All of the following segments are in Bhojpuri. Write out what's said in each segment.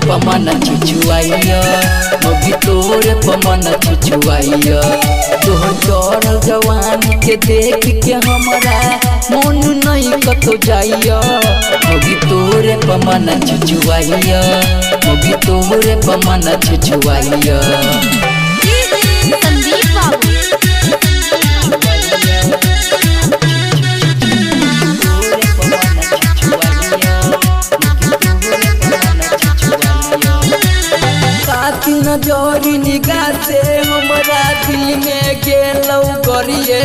पमन छुछुआइया मोगी तोरे पमन छुछुआइया तोहर चढ़ल जवानी के देख के हमरा मन नहीं कतो जाइया मोगी तोरे पमन छुछुआइया मोगी तोरे पमन छुछुआइया संदीप बाबू नजरी निगाह से हमरा दिल में गेलौ करिए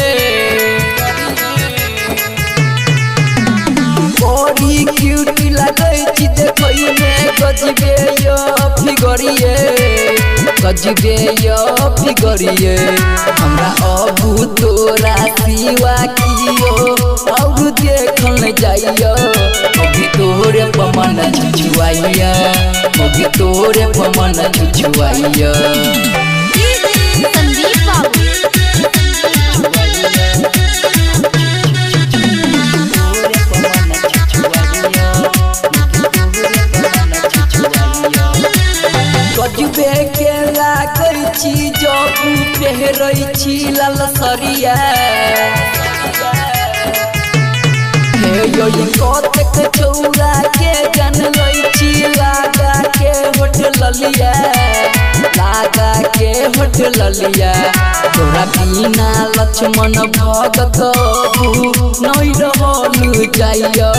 बड़ी क्यूट लगै छी देखै में गजबे यो फिगरिए फिगरिए हमरा अबू तोरा सिवा कियो और देखल जाइयो मोगी तोरे पमन छुछुआइया मोगी तोरे पमन छुछुआइया संदीप बाबू गजबे के लागै छी जब पहरै छी लाल सरिया हे यो कतेक छौरा के जन लै छी लागा के होटल लिया तोरा बिना लक्ष्मण भगत नहीं रहल जाइया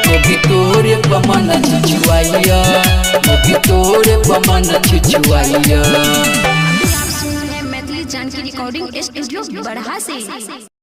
मोगी तोरे पमन छुछुआइया मोगी तोरे पमन छुछुआइया। मैथिली जानकी रिकॉर्डिंग स्टूडियो बरहा से।